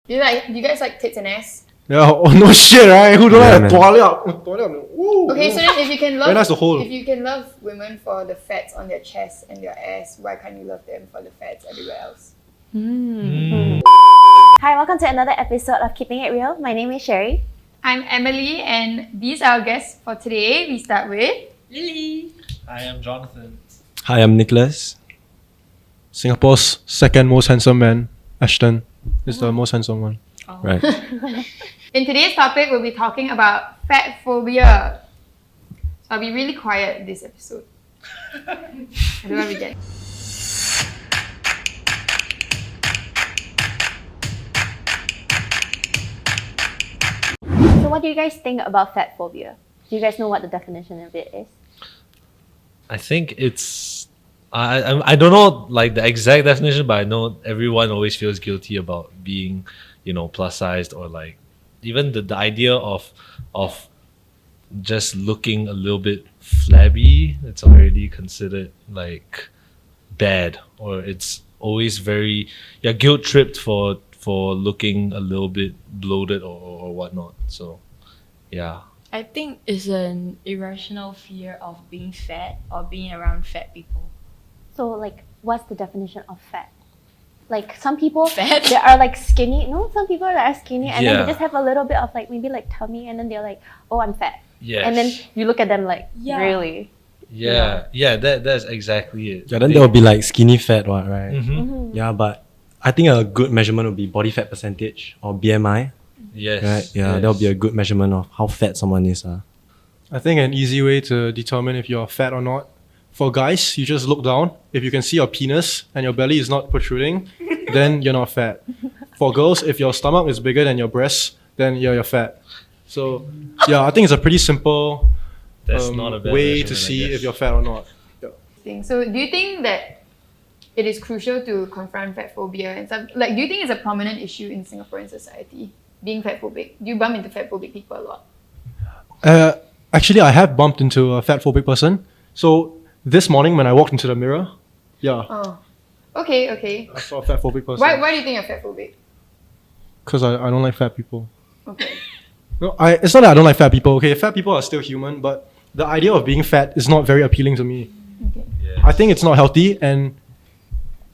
Do you guys like tits and ass? Yeah, oh no shit, right? Who don't Yeah, like man. toilet? Okay, so then if you can love Very nice to hold. if you can love women for the fats on their chest and their ass, why can't you love them for the fats everywhere else? Hi, welcome to another episode of Keeping It Real. My name is Sherry. I'm Emily, and these are our guests for today. We start with Lily. I am Jonathan. Hi, I'm Nicholas. Singapore's second most handsome man, Ashton, is the most handsome one. Right. In today's topic, we'll be talking about fat phobia. So I'll be really quiet this episode. I don't want to get. So, what do you guys think about fat phobia? Do you guys know what the definition of it is? I think it's I don't know like the exact definition, but I know everyone always feels guilty about being, plus sized, or like even the idea of just looking a little bit flabby. It's already considered like bad, or it's always you're guilt tripped for looking a little bit bloated or whatnot. So yeah. I think it's an irrational fear of being fat or being around fat people. So, like, what's the definition of fat? Like, some people Fat? they are like skinny. No, some people that are skinny and then Yeah. they just have a little bit of like maybe like tummy, and then they're like, oh, I'm fat. Yes. And then you look at them like, Yeah. really? Yeah, that's exactly it. Yeah, then there will be like skinny fat, what, right? Mm-hmm. Yeah, but I think a good measurement would be body fat percentage or BMI, Yes. right? Yeah, yes. that'll be a good measurement of how fat someone is. I think an easy way to determine if you're fat or not, for guys, you just look down. If you can see your penis and your belly is not protruding, then you're not fat. For girls, if your stomach is bigger than your breasts, then you're fat. So yeah, I think it's a pretty simple That's not a bad way measurement, to I see guess. if you're fat or not. Yeah. So do you think that it is crucial to confront fat phobia and stuff? Like, do you think it's a prominent issue in Singaporean society, being fat phobic? Do you bump into fat phobic people a lot? Actually, I have bumped into a fat phobic person. So this morning when I walked into the mirror, Oh, okay. I saw a fat phobic person. Why do you think you're fat phobic? Because I don't like fat people. Okay. No, it's not that I don't like fat people. Okay, fat people are still human, but the idea of being fat is not very appealing to me. Okay. Yes. I think it's not healthy, and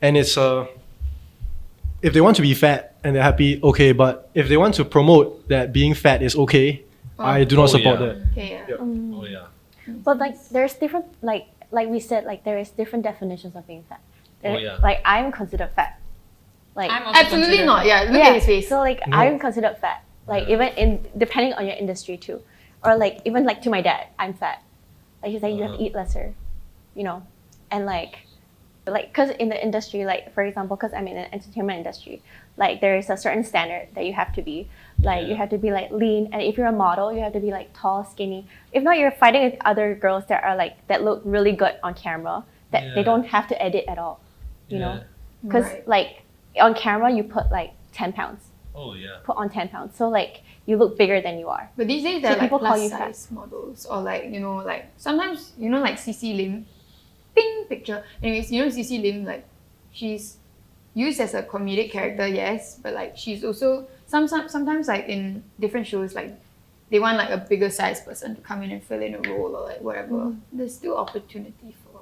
it's if they want to be fat and they're happy, okay. But if they want to promote that being fat is okay, I do not support yeah. that. Okay, yeah. Oh yeah. But like, there's different, like we said, like there is different definitions of being fat. Oh, yeah. Like, I'm considered fat. Like, I'm also Absolutely considered not. fat. Yeah, look at his face. So like I'm considered fat. Like even depending on your industry too, or like even like to my dad, I'm fat. Like he's like you have to eat lesser, and like because in the industry, like for example, because I'm in an entertainment industry, like there is a certain standard that you have to be. Like you have to be like lean, and if you're a model, you have to be like tall, skinny. If not, you're fighting with other girls that are like that look really good on camera that they Yeah. don't have to edit at all, you know, Yeah. because Right. like on camera you put like 10 pounds. Oh yeah. Put on 10 pounds. So like you look bigger than you are. But these days So there are like people call plus you fat. size models, or like like sometimes like CC Lim, ping picture. Anyways, CC Lim, like she's used as a comedic character, yes, but like she's also sometimes like in different shows, like they want like a bigger size person to come in and fill in a role or like whatever. There's still opportunity for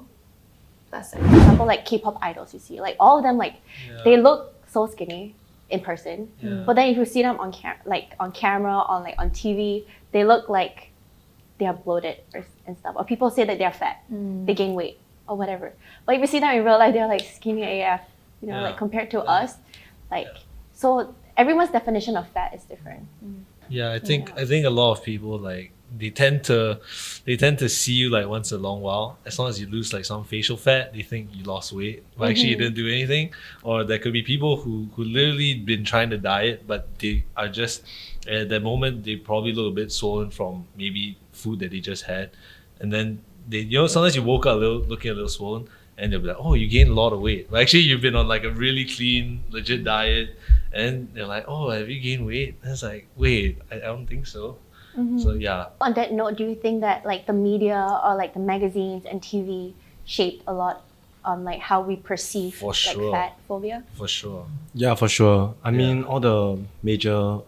plus size. For example, like K-pop idols, you see, like all of them, like they look so skinny in person, Yeah. but then if you see them on camera or like on TV, they look like they are bloated and stuff. Or people say that they're fat, they gain weight or whatever. But if you see them in real life, they're like skinny AF, Yeah. like compared to us, like so everyone's definition of fat is different. Yeah, I think a lot of people like they tend to see you like once in a long while. As long as you lose like some facial fat, they think you lost weight, but actually you didn't do anything. Or there could be people who literally been trying to diet, but they are just at that moment they probably look a bit swollen from maybe food that they just had, and then they sometimes you woke up looking a little swollen. And they'll be like, oh, you gained a lot of weight. But actually, you've been on like a really clean, legit diet. And they're like, oh, have you gained weight? And it's like, wait, I don't think so. So yeah. On that note, do you think that like the media or like the magazines and TV shaped a lot on like how we perceive For like sure. fat phobia? For sure. Yeah, for sure. I mean, all the major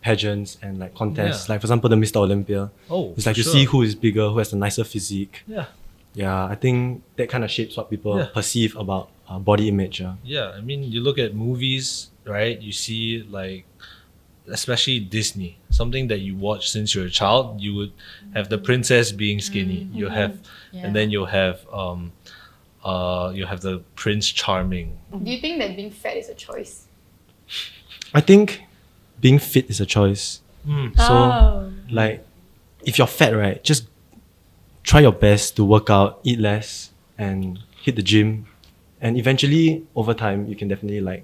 pageants and like contests, Yeah. like for example, the Mr. Olympia. Oh, It's like for to see sure. who is bigger, who has a nicer physique. Yeah. Yeah, I think that kind of shapes what people Yeah. perceive about body image. Yeah. Yeah, I mean, you look at movies, right? You see, like, especially Disney, something that you watch since you're a child. You would have the princess being skinny. You have, and then you'll have the Prince Charming. Do you think that being fat is a choice? I think being fit is a choice. So, like, if you're fat, right, just try your best to work out, eat less, and hit the gym. And eventually, over time, you can definitely like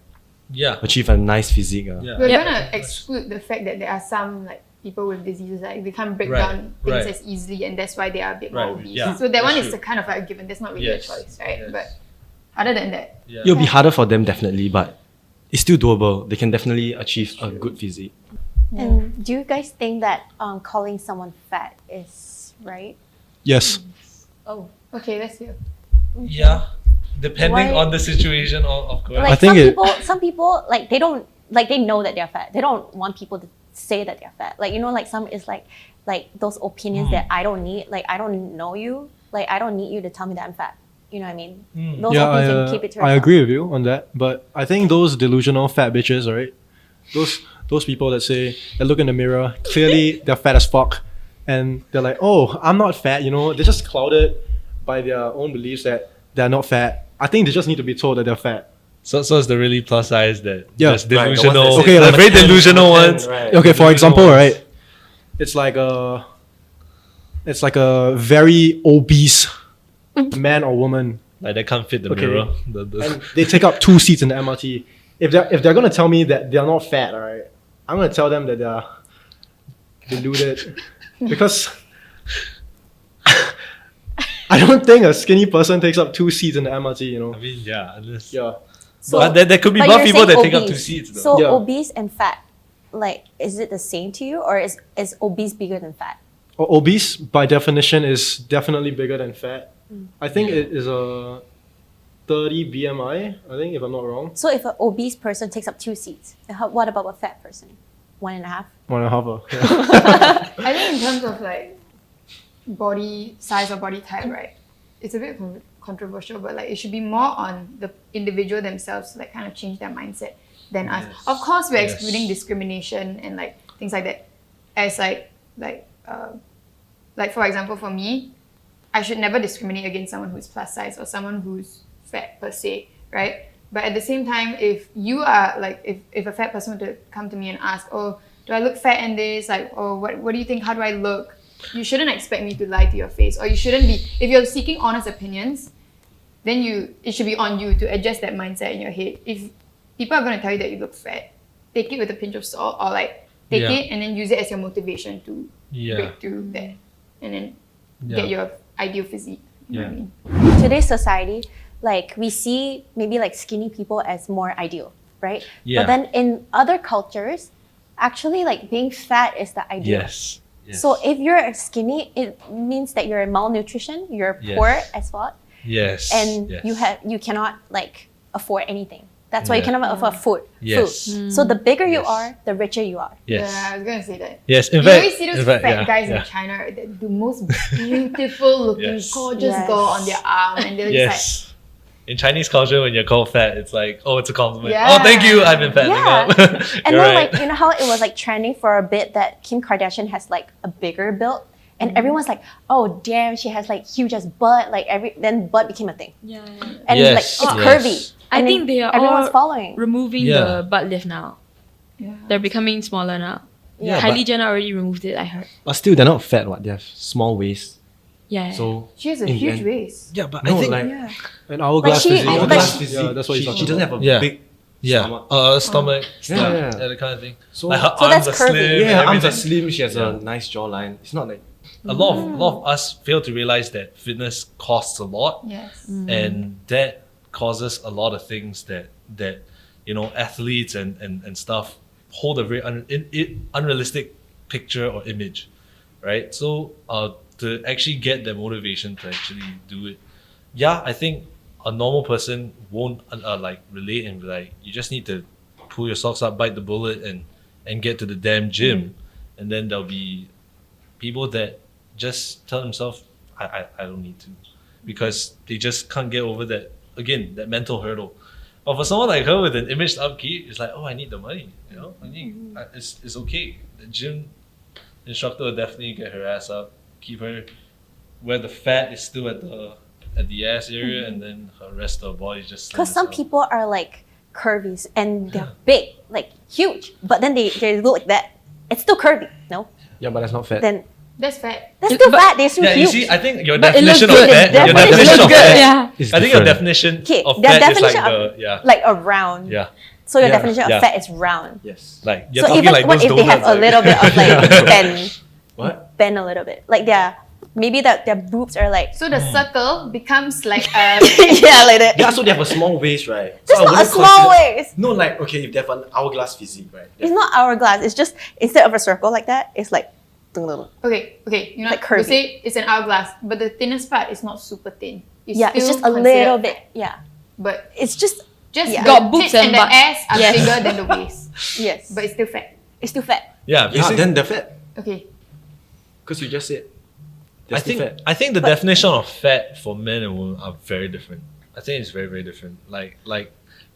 Yeah. achieve a nice physique. Yeah. We're Yep. gonna exclude the fact that there are some like people with diseases like they can't break Right, down things right. as easily, and that's why they are a bit more Right, obese. yeah, So that one that's is true. a kind of like a given. That's not really Yes, a choice, right? yes. But other than that, Yeah. It'll be harder for them, definitely, but it's still doable. They can definitely achieve a good physique. And do you guys think that calling someone fat is right? Yes. Oh. okay, let's hear. Yeah. Depending Why- on the situation, of course. Like think some people like they don't like they know that they're fat. They don't want people to say that they're fat. Like like some is like those opinions that I don't need. Like I don't know you. Like I don't need you to tell me that I'm fat. You know what I mean? Those Yeah, opinions you can keep it to I yourself. agree with you on that. But I think those delusional fat bitches, right? Those people that say they look in the mirror, clearly they're fat as fuck, and they're like, "Oh, I'm not fat," you know. They're just clouded by their own beliefs that they're not fat. I think they just need to be told that they're fat. So it's the really plus size that Yeah. just Right, the ones delusional. that say, Okay, the like very 10, delusional 10, ones. right. Okay, for Delusional example, ones. right? It's like a very obese man or woman, Like they can't fit the Okay. mirror. and they take up 2 seats in the MRT. If they're gonna tell me that they're not fat, alright, I'm gonna tell them that they're deluded because I don't think a skinny person takes up 2 seats in the MRT. You know? I mean, yeah, unless. Yeah. So, But there could be but buff you're people that saying take up 2 obese. seats, though. So Yeah. obese and fat, like, is it the same to you, or is obese bigger than fat? Obese, by definition, is definitely bigger than fat. I think it is a 30 BMI. I think, if I'm not wrong, So if an obese person takes up 2 seats, what about a fat person? 1.5. 1.5. Yeah. I think in terms of like body size or body type, right? It's a bit controversial, but like it should be more on the individual themselves to like kind of change their mindset than us. Yes. Of course, we're Yes. excluding discrimination and like things like that. As like for example, for me, I should never discriminate against someone who's plus size or someone who's fat per se, right? But at the same time, if you are like, if a fat person were to come to me and ask, oh, do I look fat in this? Like, oh, what do you think? How do I look? You shouldn't expect me to lie to your face, or you shouldn't be. If you're seeking honest opinions, then it should be on you to adjust that mindset in your head. If people are going to tell you that you look fat, take it with a pinch of salt, or like take Yeah. it and then use it as your motivation to Yeah. break through that, and then Yeah. get your ideal physique. You know what I Yeah. mean? Today's society, like we see maybe like skinny people as more ideal, right? Yeah. But then in other cultures, actually like being fat is the ideal. Yes. Yes. So if you're skinny, it means that you're malnutrition, you're poor Yes. as fuck, Yes. and yes. you cannot like afford anything. That's why you Yeah. cannot afford food. Yes. Food. So the bigger you Yes. are, the richer you are. Yes. Yeah, I was gonna say that. Yes. In You fact, always see those in fact, fat yeah, guys yeah. in China, right? The most beautiful looking, Yes. gorgeous Yes. girl on their arm, and they're just Yes. In Chinese culture, when you're called fat, it's like, oh, it's a compliment. Yeah. Oh, thank you. I've been fattening Yeah. up. And You're then right. like you know how it was like trending for a bit that Kim Kardashian has like a bigger build, and everyone's like, oh damn, she has like huge as butt. Like then butt became a thing, Yeah. and Yes, like it's yes. curvy. I And think then they are everyone's all following. removing Yeah. the butt lift now. Yeah. They're becoming smaller now. Yeah, Kylie Jenner already removed it, I heard. But still, they're not fat. What they have small waist. Yeah. So She has a in the huge end- waist. Yeah, but no, I think like An hourglass she- physique. but hourglass she- physique. Yeah, that's what she, he's talking she doesn't about. have a Yeah. big yeah, stomach. stomach, stomach, Yeah. that kind of thing. So- like her So arms that's are curvy. slim. Yeah, and arms are everything. slim. She has Yeah. a nice jawline. It's not like A lot of us fail to realize that fitness costs a lot, Yes. and that causes a lot of things that athletes and stuff hold a very unrealistic picture or image, right? So to actually get the motivation to actually do it, yeah, I think a normal person won't like relate and be like, you just need to pull your socks up, bite the bullet, and get to the damn gym. And then there'll be people that just tell themselves, I don't need to, because they just can't get over that, again, that mental hurdle. But for someone like her with an image upkeep, it's like, oh, I need the money, you know? It's okay. The gym instructor will definitely get her ass up, keep her where the fat is still at the ass area, and then her rest of the body is just slim Because as some hell. people are like curvy and they're big, like huge, but then they look like that. It's still curvy, no? Yeah, but that's not fat. Then That's fat. that's still fat. They're still Yeah, you huge. see, I think your But it looks definition of good. fat, Their your definition definition looks of good. fat, Yeah. It's I think your different. definition Okay, of their fat is like definition the, yeah, like a round. yeah, So your Yeah. definition Yeah. of fat is round. Yes. like you're So talking even like what those if they have donuts, a like- little bit of like bend, What? bend a little bit, like maybe that their boobs are like So the circle becomes like yeah, like that. Yeah, so they have a small waist, right? That's So I not a wouldn't small consider- waist. No, like, okay, if they have an hourglass physique, right? It's not hourglass. It's just instead of a circle like that, it's like okay, you know, Like we curvy. say it's an hourglass, but the thinnest part is not super thin. It's yeah, it's still just a considered little fat, bit. Yeah, but it's just just Yeah. the Got boobs tits and and the butt. ass are Yes. bigger than the waist, yes, but it's still fat. it's still fat. yeah, Yeah, basically, then they're fat. Okay, Because you just said they're I still think fat. I think the definition of fat for men and women are very different. I think it's very, very different. Like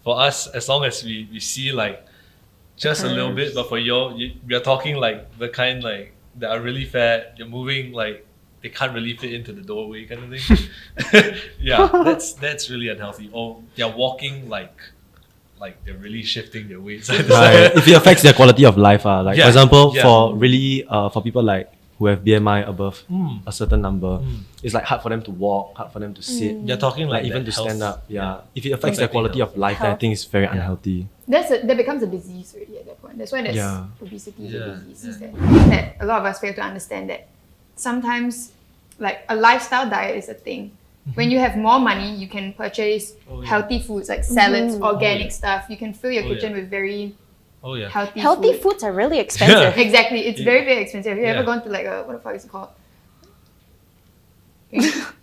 for us, as long as we see like just a little bit, but for you're talking like the kind like that are really fat. You're moving like they can't really fit into the doorway kind of thing. Yeah, that's really unhealthy. Or they're walking like they're really shifting their weight. side to Right. side. If it affects their quality of life, like Yeah, for example, yeah. for people like who have BMI above a certain number, it's like hard for them to walk, hard for them to sit, You're talking like like even that to stand health- up. Yeah. If it affects their Affecting quality health. of life, then I think it's very unhealthy. that becomes a disease already at that point. That's why there's Yeah. obesity is Yeah, a disease. Is that a lot of us fail to understand that sometimes like a lifestyle diet is a thing. When you have more money, you can purchase healthy foods like salads, organic stuff. You can fill your Oh, kitchen yeah. with very Oh yeah. Healthy food. foods are really expensive. Exactly, it's very, very expensive. Have you ever Yeah. gone to like a, what the fuck is it called?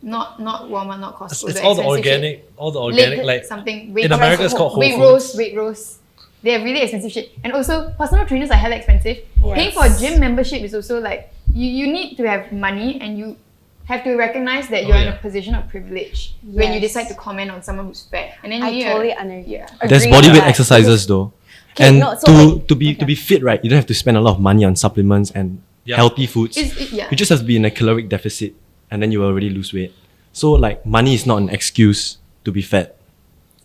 not Walmart, not Costco. It's the all the expensive shit. organic, all the organic Late- like something in America it's called Whole Foods. Weight roast. They are really expensive shit. And also personal trainers are hella expensive. Paying for a gym membership is also like you need to have money and you have to recognize that you're in a yeah. position of privilege when you Yes. decide to comment on someone who's fat. And then I you totally yeah. There's agree bodyweight with that. exercises though. Okay, And no, so like- to be fit, right, you don't have to spend a lot of money on supplements and Yeah. healthy foods. Yeah. You just have to be in a caloric deficit and then you will already lose weight. So like money is not an excuse to be fat.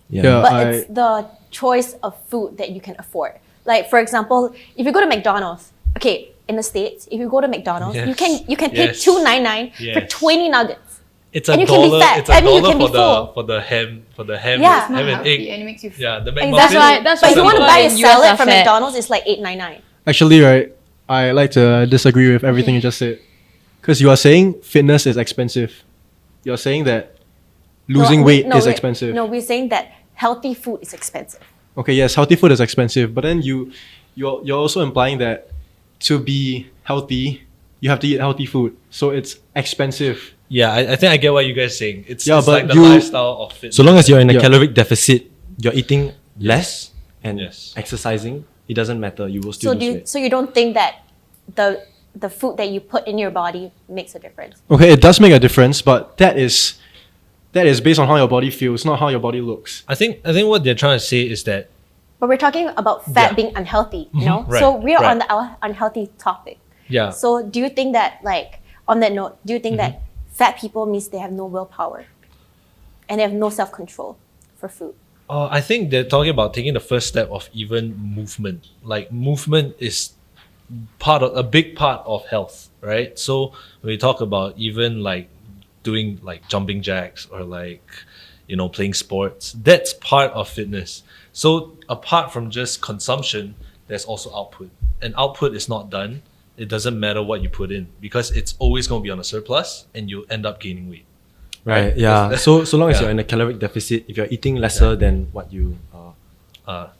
Yeah. But it's the choice of food that you can afford. Like for example, if you go to McDonald's, okay, in the States, if you go to McDonald's, you can pay Yes. $2.99 for Yes. 20 nuggets. It's a And you can be dollar. fat. It's a I mean, you dollar can be full. for the ham Yeah. It's not ham and healthy egg. and it makes you Yeah, the Exactly. McMuffin. That's But if you want to people buy a in US salad are from fat. McDonald's, it's like $8.99. Actually, right, I like to disagree with everything you just said. Because you are saying fitness is expensive. You're saying that losing weight is expensive. No, we're saying that healthy food is expensive. Okay, yes, healthy food is expensive, but then you're also implying that to be healthy, you have to eat healthy food. So it's expensive. Yeah, I think I get what you guys are saying. It's Yeah, it's but like the you- lifestyle of fitness. So long as you're in a Yeah. caloric deficit, you're eating less and Yes. exercising, it doesn't matter. You will still So lose do you, weight. so you don't think that the food that you put in your body makes a difference? Okay, it does make a difference, but that is based on how your body feels, not how your body looks. I think what they're trying to say is that But we're talking about fat Yeah. being unhealthy, you know? Right, So we're right. on the unhealthy topic. yeah, So do you think that, like, on that note, do you think that fat people means they have no willpower and they have no self-control for food? I think they're talking about taking the first step of even movement. Like movement is a big part of health, right? So when we talk about even like doing like jumping jacks or like playing sports, that's part of fitness. So apart from just consumption, there's also output, and output is not done. It doesn't matter what you put in because it's always going to be on a surplus, and you end up gaining weight. Right. Right. Yeah. That's- So long as yeah. you're in a caloric deficit, if you're eating lesser than what you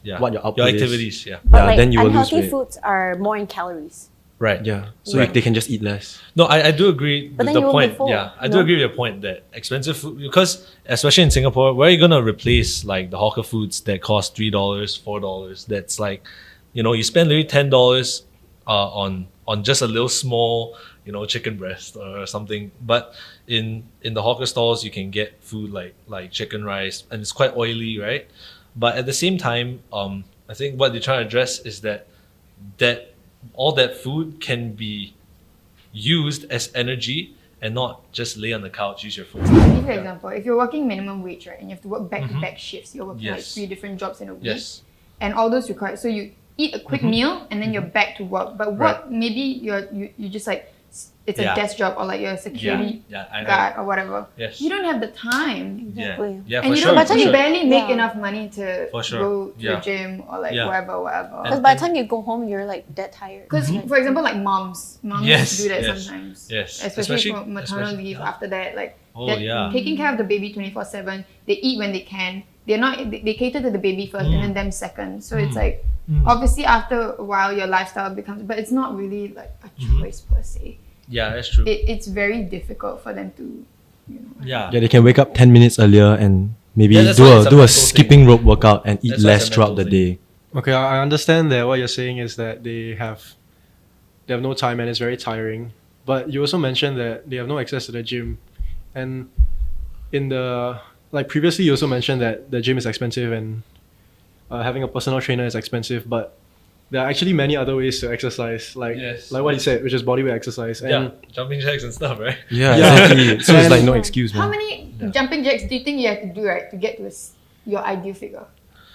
Yeah. What your output is. activities, yeah. But Yeah, like then you will lose unhealthy weight. foods are more in calories. Right. Yeah. So Right. they can just eat less. No, I do agree But with then the you won't be point. full, Yeah, I you do know? agree with your point that expensive food, because especially in Singapore, where are you gonna replace like the hawker foods that cost $3, $4? That's like, you spend maybe $10 on just a little small, chicken breast or something. But in the hawker stalls, you can get food like chicken rice, and it's quite oily, right? But at the same time, I think what they're trying to address is that all that food can be used as energy and not just lay on the couch, use your phone. I'll give you an example. If you're working minimum wage, right, and you have to work back-to-back shifts, you're working like Yes. 3 different jobs in a week, Yes. and all those require. So you eat a quick meal and then you're back to work. But work, maybe you just like it's a Yeah. desk job, or like you're a security Yeah, guard or whatever. Yes. You don't have the time. Exactly. Yeah, And for you sure. don't, for you sure. barely make Yeah. enough money to For sure. go to Yeah. the gym or like Yeah. whatever. Because And- by the time you go home, you're like dead tired. Because, for example, like moms Yes, do that yes, sometimes. yes. Especially for maternal especially- leave yeah. after that. Like, Oh, they're yeah. taking care of the baby 24/7. They eat when they can. They're not. They cater to the baby first and then them second. So it's like, obviously after a while your lifestyle becomes, but it's not really like a choice per se. Yeah, that's true. It's very difficult for them to, Yeah. Yeah, they can wake up 10 minutes earlier and maybe Yeah, that's do why a it's a do a mental skipping rope workout and eat That's why it's less a throughout the mental thing. day. Okay, I understand that what you're saying is that they have no time and it's very tiring. But you also mentioned that they have no access to the gym, and in the previously you also mentioned that the gym is expensive and having a personal trainer is expensive. But there are actually many other ways to exercise, like Yes. what you said, which is bodyweight exercise. And Yeah, jumping jacks and stuff, right? Yeah, Yeah. exactly. So it's like no And- excuse, How man. many jumping jacks do you think you have to do, right, to get to your ideal figure?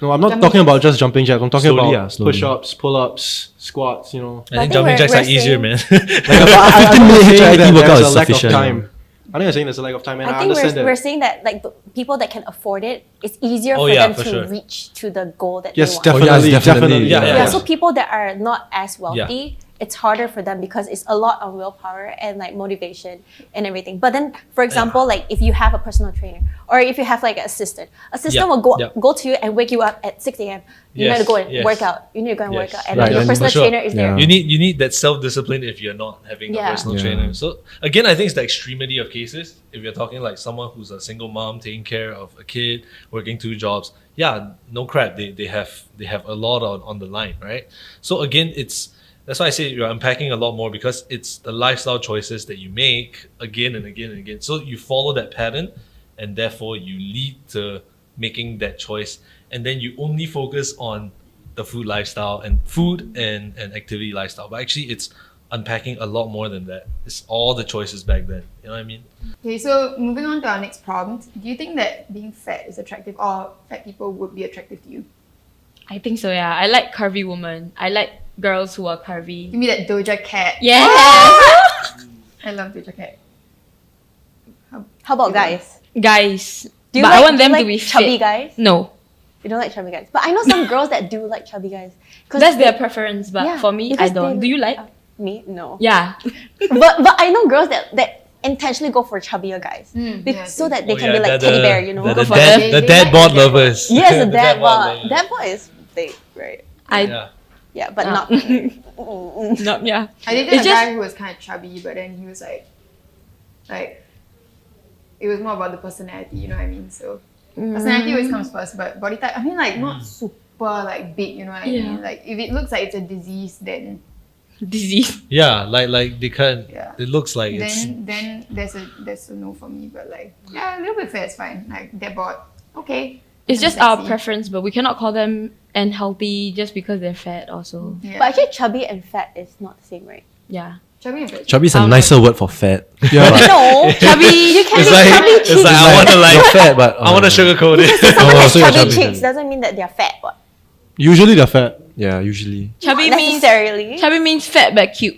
no, I'm not Jumping talking jacks. about just jumping jacks. I'm talking Slowly, about slowly. push-ups, pull-ups, squats. I I think think jumping we're- jacks are we're easier, saying- man. Like a 15 minute saying HIIT that workout there's is a lack of sufficient. time. I think I'm saying there's a lack of time, and I, I think understand we're that. saying that like the people that can afford it, it's easier Oh, for yeah, them for to sure. reach to the goal that Yes, they want. definitely, Oh, yes, definitely. definitely. Yeah, Yeah, yeah. so people that are not as wealthy, it's harder for them because it's a lot of willpower and like motivation and everything. But then, for example, like if you have a personal trainer or if you have like an assistant Yeah, will go yeah. go to you and wake you up at 6 a.m. You need to go and Yes, work out. You need to go and yes. work out, and Right, your and personal for sure. trainer is there. Yeah. You need that self-discipline if you're not having a Yeah. personal Yeah. trainer. So again, I think it's the extremity of cases. If you're talking like someone who's a single mom taking care of a kid, working 2 jobs, yeah, no crap. They have a lot on the line, right? So again, that's why I say you're unpacking a lot more, because it's the lifestyle choices that you make again and again and again. So you follow that pattern, and therefore you lead to making that choice, and then you only focus on the food lifestyle and food and activity lifestyle. But actually, it's unpacking a lot more than that. It's all the choices back then. You know what I mean? Okay, so moving on to our next prompt. Do you think that being fat is attractive, or fat people would be attractive to you? I think so, yeah. I like curvy women. I like girls who are curvy. Give me that Doja Cat. Yes! I love Doja Cat. How about guys? Guys. Do you but like, I want do you them like to be chubby fit. guys? No. You don't like chubby guys, but I know some girls that do like chubby guys. That's their preference, but Yeah, for me, I because don't. they- Do you like? Me? No. Yeah. but I know girls that intentionally go for chubbier guys yeah, so that they Oh, can yeah, be like the- teddy bear, you know. The, Go the, for dad, it. the They dad like bod the dad bod. lovers. Yes, the The dad bod. lovers. Dad bod is big, right? I Yeah. But not. not yeah. I dated It's a just- guy who was kind of chubby, but then he was like, it was more about the personality, you know what I mean? So personality always comes first, but body type, I mean, like not super like big, you know what I Yeah. mean? Like if it looks like it's a disease, then Disease. Yeah, like they can't. Yeah. It looks like it's. then there's a no for me. But like yeah, a little bit fat is fine. Like they're bought, okay. It's I'm just our sexy. preference, but we cannot call them unhealthy just because they're fat also. Yeah. But actually, chubby and fat is not the same, right? Yeah. chubby and fat. Chubby is a nicer word for fat. Yeah, No, Chubby. you can It's be like chubby it's cheeks. like I want to You're like fat, but I want to sugarcoat it. Someone has so you're chubby chubby cheeks then. doesn't mean that they're fat. What? usually they're fat. Yeah, usually. Chubby Not means necessarily. fat but cute.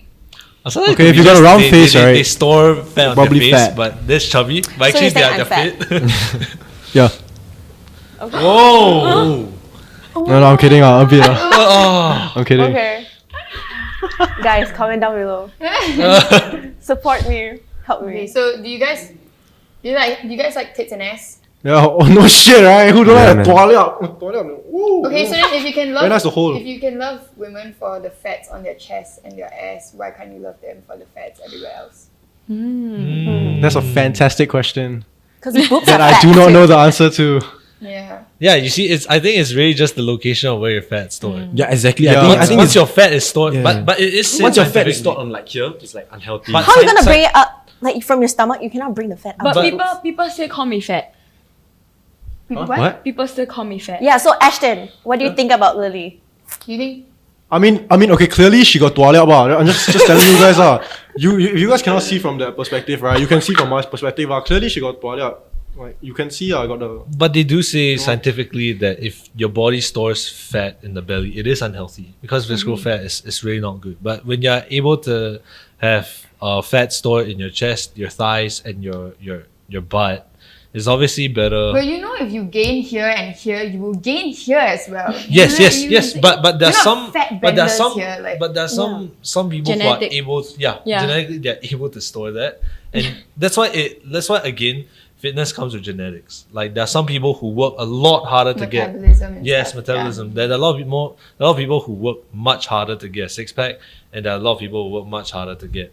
I feel like Okay, if we you got a just- round they- face, they, right, They store fat on probably their face, fat. but this chubby. But So actually, you're they're saying fit. Yeah. Whoa! No, I'm kidding. A bit. Oh. I'm kidding. Okay. Guys, comment down below. Support me. Help Okay, me. so do you guys like tits and ass? Yeah, oh no shit, right? Who don't Yeah, like man. toilet? Woo. Okay, so then if you can Very nice to love hold. if you can love women for the fats on their chest and their ass, why can't you love them for the fats everywhere else? That's a fantastic question Because boobs that are I fat do not too. know the answer to. Yeah. Yeah, you see, I think it's really just the location of where your fat's stored. Yeah, exactly. Yeah. I think Once it's, your fat is stored, Yeah. but it is once your fat is scientifically- stored on like here, it's like unhealthy. But- How are you gonna Sci- bring it up? Like from your stomach, you cannot bring the fat up. But But- people still call me fat. People, Huh? What? People still call me fat. Yeah, so Ashton, what do you think about Lily? You think? I mean, okay, clearly she got toilet about. I'm just telling you guys, you guys cannot see from that perspective, right? You can see from my perspective, clearly she got toilet. Like, you can see, I got the. But they do say scientifically that if your body stores fat in the belly, it is unhealthy because visceral fat is really not good. But when you're able to have fat stored in your chest, your thighs, and your butt, it's obviously better. But you know, if you gain here and here, you will gain here as well. Yes, You know, yes. But there's you're not some, fat but there's benders some, here, like- but there's some people Genetic. who are able, Yeah. genetically they're able to store that, and that's why again, fitness comes with genetics. Like there are some people who work a lot harder to get. Metabolism and Yes, stuff, metabolism. There are a lot of people who work much harder to get a six pack, and there are a lot of people who work much harder to get,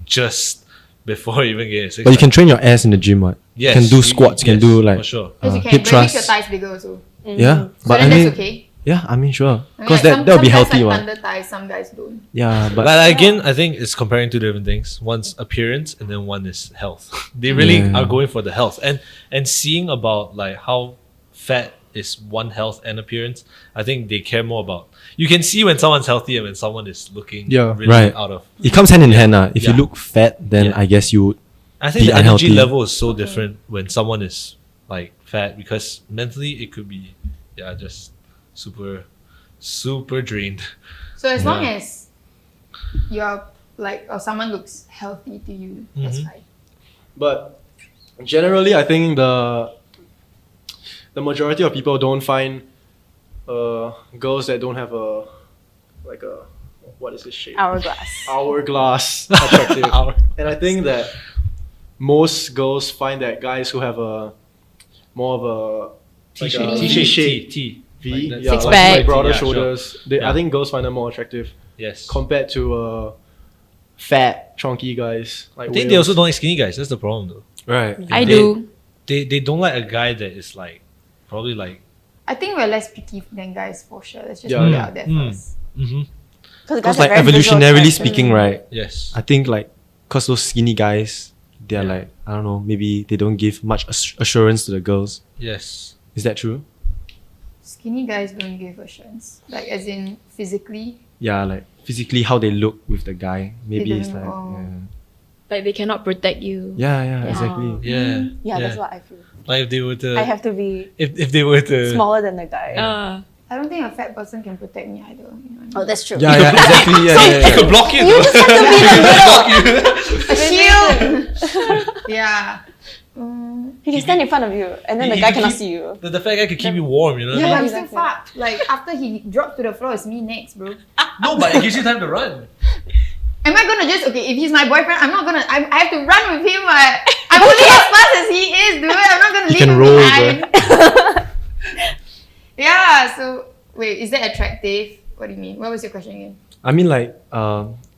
just before even getting a six pack. But you can train your ass in the gym, what? Yes, You can do squats, you can do for like sure. Yes, you can, hip but it makes your thrust. thighs bigger also. Yeah, So but I then mean, that's okay. yeah, I mean sure, I mean, because like, that'll be some guys healthy, like one. thunder thighs, some guys don't. Yeah, but But again, I think it's comparing two different things. One's appearance, and then one is health. They really Yeah. are going for the health, and seeing about like how fat is one health and appearance. I think they care more about. You can see when someone's healthy and when someone is looking really Right. out of. it comes hand in hand. If you Yeah. look fat, then Yeah. I guess you would. I think Be the energy unhealthy. level is so different when someone is like fat because mentally it could be just super drained. So as long Yeah. as you're like, or someone looks healthy to you, that's fine. But generally, I think the majority of people don't find girls that don't have a what is this shape? Hourglass attractive. And I think that most girls find that guys who have a more of a T-shape. shape T. V, Like that. yeah, Six like pack. broader Yeah, sure. shoulders. Yeah. I think girls find them more attractive Yes. compared to fat, chunky guys. Like I think they also don't like skinny guys. That's the problem though. Right. I They- do. They don't like a guy that is like probably like. I think we're less picky than guys for sure. Let's just Yeah. put it out there Mm. first. Mm-hmm. Because like evolutionarily speaking, right? Yes. I think like because those skinny guys, they're like I don't know, maybe they don't give much assurance to the girls. Yes. Is that true? Skinny guys don't give assurance. Like as in physically. Yeah, like physically how they look with the guy. Maybe They it's don't like know. Like they cannot protect you. yeah, exactly. Yeah. Yeah, that's what I feel. Like if they were to. I have to be if they were to. smaller than the guy. I don't think a fat person can protect me either. You know what I mean? Oh, that's true. Yeah, exactly. He could block you. You though. just have to be the middle. A shield. Yeah. He can stand in front of you, and then the He guy could cannot keep- see you. The fat guy could keep you warm, you know what Yeah, I but I'm mean? still Exactly. fucked. Like after he drops to the floor, it's me next, bro. No, but it gives you time to run. Am I gonna just okay? If he's my boyfriend, I'm not gonna. I have to run with him. I'm only as fast as he is, dude. I'm not gonna He leave can him roll, behind. Yeah. So wait, is that attractive? What do you mean? What was your question again? I mean like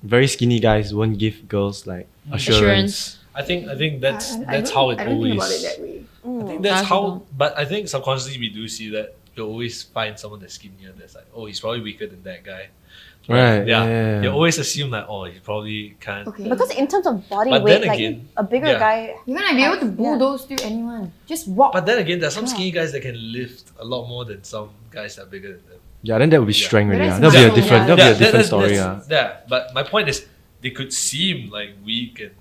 very skinny guys won't give girls like assurance. I think that's I that's don't- how it I don't always. think about it that way. I think that's I how. also But I think subconsciously we do see that you always find someone that's skinnier. That's like, oh, he's probably weaker than that guy. Right, Yeah. yeah. You always assume that, oh, he probably can't. Okay. Because in terms of body But weight, then like again, a bigger yeah. guy. you're gonna be able to Yeah. bulldoze through anyone. Just walk. But then again, there's some skinny guys that can lift a lot more than some guys that are bigger than them. Yeah, then that would be Yeah. strength But really. that's That'll be a muscle, different yeah. that'll be a different story. Yeah, but my point is, they could seem like weak and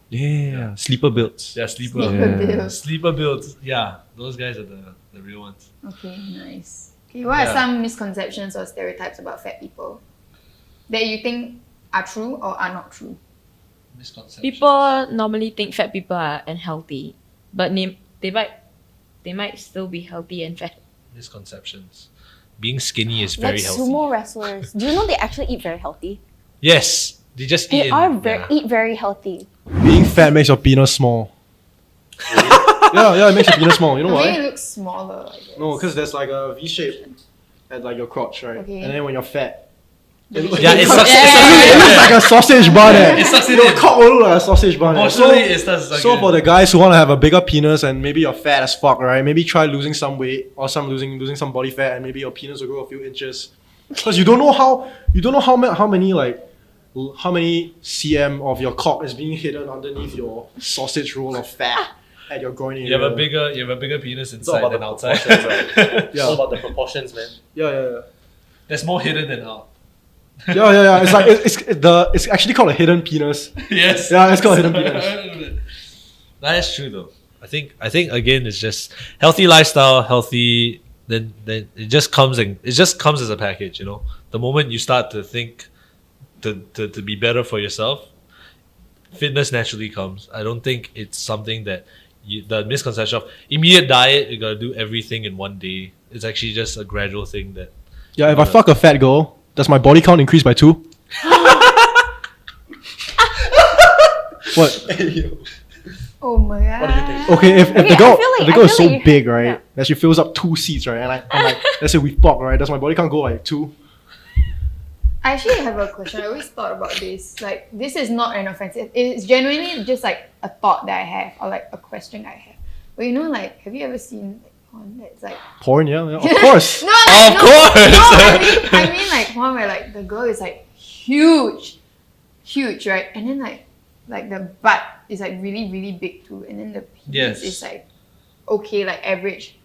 Yeah. Sleeper builds. they're sleeper. Sleeper Yeah. builds. Sleeper builds. Yeah, those guys are the real ones. Okay, nice. Okay, what are Yeah. some misconceptions or stereotypes about fat people that you think are true or are not true? Misconceptions. People normally think fat people are unhealthy, but they might still be healthy and fat. Misconceptions. Being skinny is Like very healthy. sumo wrestlers. Do you know they actually eat very healthy? Yes, they just They eat. eat very healthy. Being fat makes your penis small. Yeah, it makes your penis small. You know I mean, why? it looks smaller, I guess. No, because there's like a V shape at like your crotch, right? Okay. And then when you're fat, The it looks, Yeah, it sucks. it looks like a sausage bun. It sucks in Your it. cock will look like a sausage bun. Unfortunately, it does suck So in. for the guys who want to have a bigger penis and maybe you're fat as fuck, right? Maybe try losing some weight or losing some body fat, and maybe your penis will grow a few inches. Because you don't know how many cm of your cock is being hidden underneath your sausage roll of fat at your groin area. You have a bigger penis It's all inside about than the outside. proportions, right? Yeah. It's all about the proportions, man. Yeah. There's more hidden than out. Yeah. It's like it's actually called a hidden penis. Yes. Yeah, it's called a hidden penis. That is true though. I think again it's just healthy lifestyle, healthy. Then it just comes as a package. You know, the moment you start to think to be better for yourself, fitness naturally comes. I don't think it's something that the misconception of immediate diet, you gotta do everything in one day. It's actually just a gradual thing that. Yeah, if I fuck a fat girl, does my body count increase by 2? What? Oh my god. What do you think? Okay, if Okay, the girl, I feel like- if the I girl is feel so like big, right, yeah. that she fills up 2 seats, right, and like let's say we fuck, right, does my body count go like 2? I actually have a question. I always thought about this. Like, this is not an offensive. It's genuinely just like a thought that I have, or like a question I have. But you know, like, have you ever seen like porn that's like Porn, yeah, of course. No, like, Of no, course. No, I mean like one where like the girl is like huge, right? And then like the butt is like really, really big too, and then the penis Yes. is like okay, like average.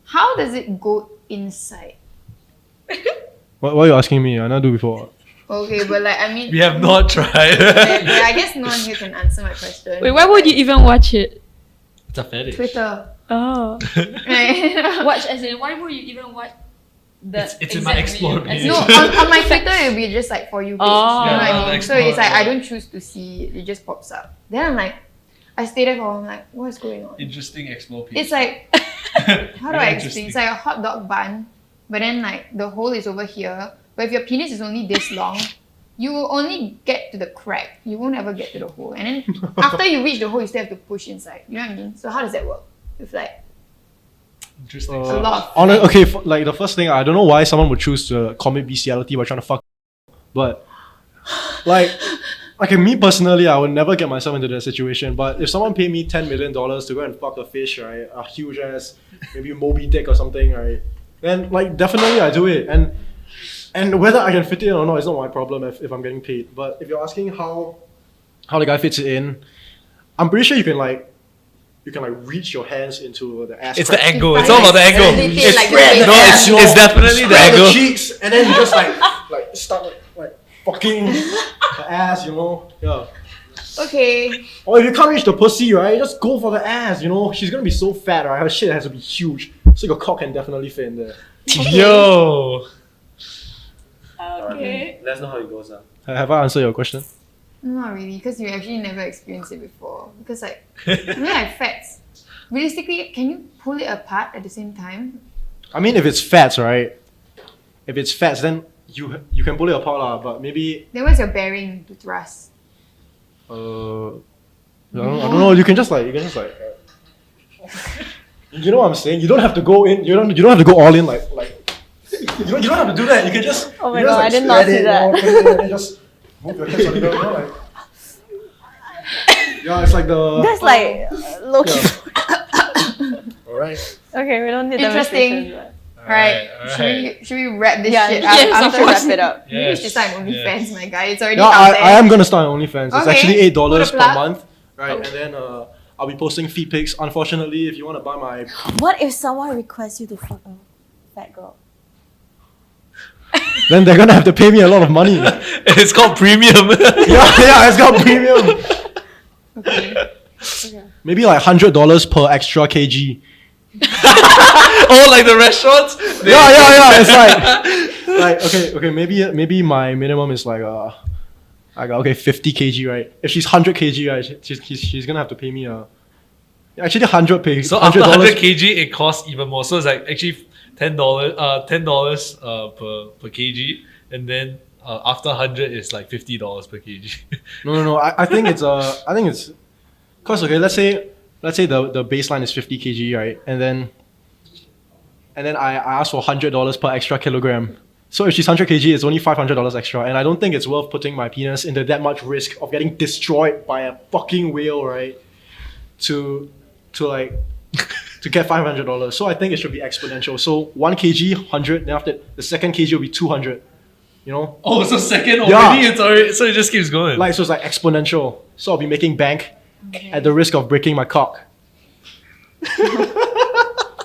How does it go inside? What are you asking me? I never do before. Okay, but like I mean, We have not tried. yeah, I guess no one here can answer my question. Wait, why would you even watch it? It's a fetish. Twitter. Oh. Right. Watch as in, why would you even watch the It's in my exact explore video? As page. No, in- on my Twitter it'll be just like for you page. Oh. You know what Yeah, I mean? like So it's like explore, I yeah. don't choose to see it, it just pops up. Then I'm like, I stay there for a while, I'm like, what's going on? Interesting explore page. It's like how do I Very explain? interesting. It's like a hot dog bun, but then like the hole is over here. But if your penis is only this long, you will only get to the crack. You won't ever get to the hole. And then after you reach the hole, you still have to push inside. You know what I mean? So how does that work? With like Interesting. a lot of Okay, like the first thing, I don't know why someone would choose to commit bestiality by trying to fuck, but like me personally, I would never get myself into that situation. But if someone paid me $10 million to go and fuck a fish, right, a huge ass, maybe Moby Dick or something, right, then like definitely I do it. And whether I can fit it in or not is not my problem if I'm getting paid. But if you're asking how the guy fits it in, I'm pretty sure you can reach your hands into the ass. It's crack. the angle. It's all about the angle. It's It's, like Spread the no, ass, it's definitely the spread angle. the cheeks, and then you just like start like fucking the ass, you know? Yeah. Okay. Or if you can't reach the pussy, right, just go for the ass, you know? She's gonna be so fat, right? Her shit has to be huge. So your cock can definitely fit in there. Yo. Okay. That's not how it goes. Have I answered your question? Not really, because you actually never experienced it before. Because like, I mean, like fats. Realistically, can you pull it apart at the same time? I mean, if it's fats, right? If it's fats, then you can pull it apart, lah. But maybe Then where's your bearing to thrust? I don't know. You can just like you know what I'm saying? You don't have to go in. You don't have to go all in like. You don't have to do that. You can just. Oh my you just, God, I did not spread see it, that. You know, put it in and just move your hips a little, you know, like. Yeah, it's like the. That's like low key. All right. Okay, we don't need Interesting. demonstrations, Right. Alright. Should we wrap this Yeah, shit yes, up? we should wrap it up. Maybe we should start an OnlyFans, Yes. my guy. It's already Yeah, out there. I am gonna start on OnlyFans. It's Okay. actually $8 per Put a plug. month, right? And then I'll be posting feed pics. Unfortunately, if you want to buy my, What if someone requests you to fuck a fat girl? then they're gonna have to pay me a lot of money. yeah, It's called premium. it's got premium. Okay. Maybe like $100 per extra kg. Oh, like the restaurants? Yeah. It's like okay. Maybe my minimum is like 50 kg, right? If she's 100 kg, right, she's gonna have to pay me actually 100 pay. So after 100 kg, it costs even more. So it's like actually $10 per kg, and then after 100, it's like $50 per kg. No. I think it's because okay. Let's say let's say the baseline is 50 kg, right? And then I ask for $100 per extra kilogram. So if she's 100 kg, it's only $500 extra. And I don't think it's worth putting my penis into that much risk of getting destroyed by a fucking whale, right? To get $500. So I think it should be exponential. So 1 kg, 100, then after the second kg will be 200. You know? Oh, so second already? It's already, so it just keeps going. So it's like exponential. So I'll be making bank at the risk of breaking my cock.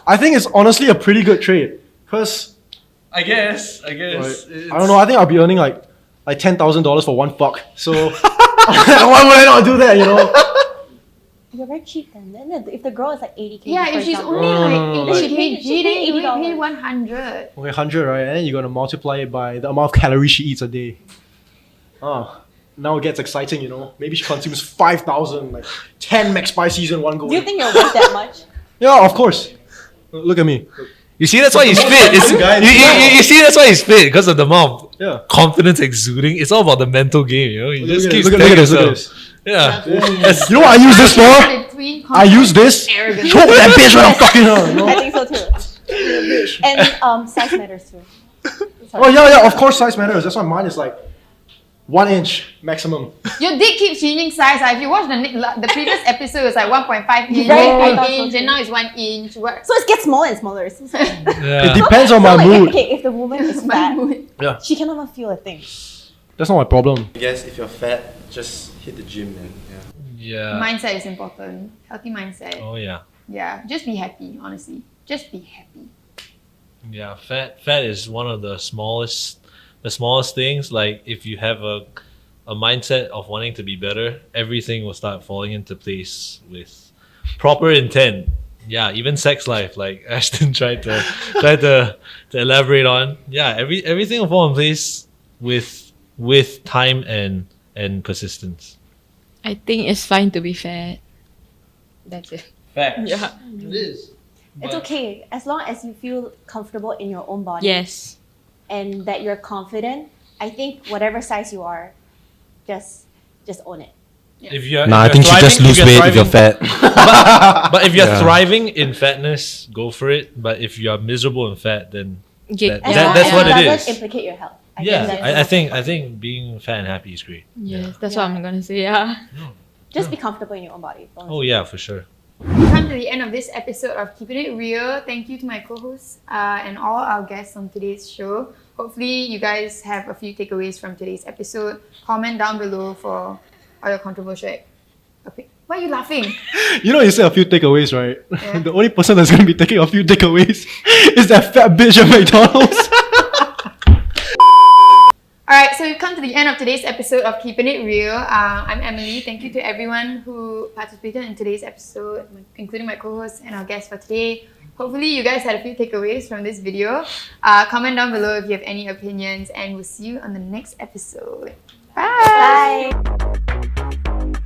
I think it's honestly a pretty good trade. Because I guess. I don't know, I think I'll be earning like $10,000 for one fuck. So why would I not do that, you know? You're very cheap then. Then if the girl is like 80 kg, Yeah, for if she's example. only like- 80 kg, then you only pay $80. 100. Okay, 100, right? And then you're gonna multiply it by the amount of calories she eats a day. Now it gets exciting, you know? Maybe she consumes 5,000, like 10 McSpicy's in one go. Do you think you're worth that much? Yeah, of course. Look at me. You see, that's why he's fit. You see, that's why he's fit, because of the amount Yeah. of confidence exuding. It's all about the mental game, you know? He just keeps look at telling this, look at himself. this. Yeah. You know what I use this for? Between I use this. arrogance. Choke that bitch when I'm fucking her. You know? I think so too. And size matters too. Oh yeah, of course size matters. That's why mine is like 1 inch maximum. Your dick keeps changing size. If you watch the previous episode, it's like 1.5 inch, Right, I 1 thought so inch, too. and now it's 1 inch. What? So it gets smaller and smaller. So Yeah. It depends on my like, mood. okay, if the woman is My fat, mood. Yeah. she cannot even feel a thing. That's not my problem. I guess if you're fat, just hit the gym, man. Yeah. Yeah. Mindset is important. Healthy mindset. Oh yeah. Yeah, just be happy, honestly. Just be happy. Yeah. Fat is one of the smallest things. Like if you have a mindset of wanting to be better, everything will start falling into place with proper intent. Yeah, even sex life, like Ashton tried to elaborate on. Yeah, everything will fall in place with time and persistence. I think it's fine to be fat. That's it. Facts. Yeah. It is. It's okay as long as you feel comfortable in your own body. Yes. And that you're confident. I think whatever size you are, just own it. If you're, Nah, I if think you're you just thriving- lose weight if you're thriving- fat. But if you're Yeah. thriving in fatness, go for it. But if you're miserable in fat, then Get, As That- long that's as what it it doesn't is. implicate your health. yeah, think I think being fat and happy is great. Yes, that's what I'm gonna say. Yeah. just be comfortable in your own body. Oh yeah, for sure. We come to the end of this episode of Keeping It Real. Thank you to my co-hosts and all our guests on today's show. Hopefully you guys have a few takeaways from today's episode. Comment down below for all your controversial... Why are you laughing? You know, you said a few takeaways, right? Yeah. The only person that's gonna be taking a few takeaways is that fat bitch at McDonald's. Alright, so we've come to the end of today's episode of Keeping It Real. I'm Emily. Thank you to everyone who participated in today's episode, including my co-hosts and our guests for today. Hopefully you guys had a few takeaways from this video. Comment down below if you have any opinions, and we'll see you on the next episode. Bye! Bye.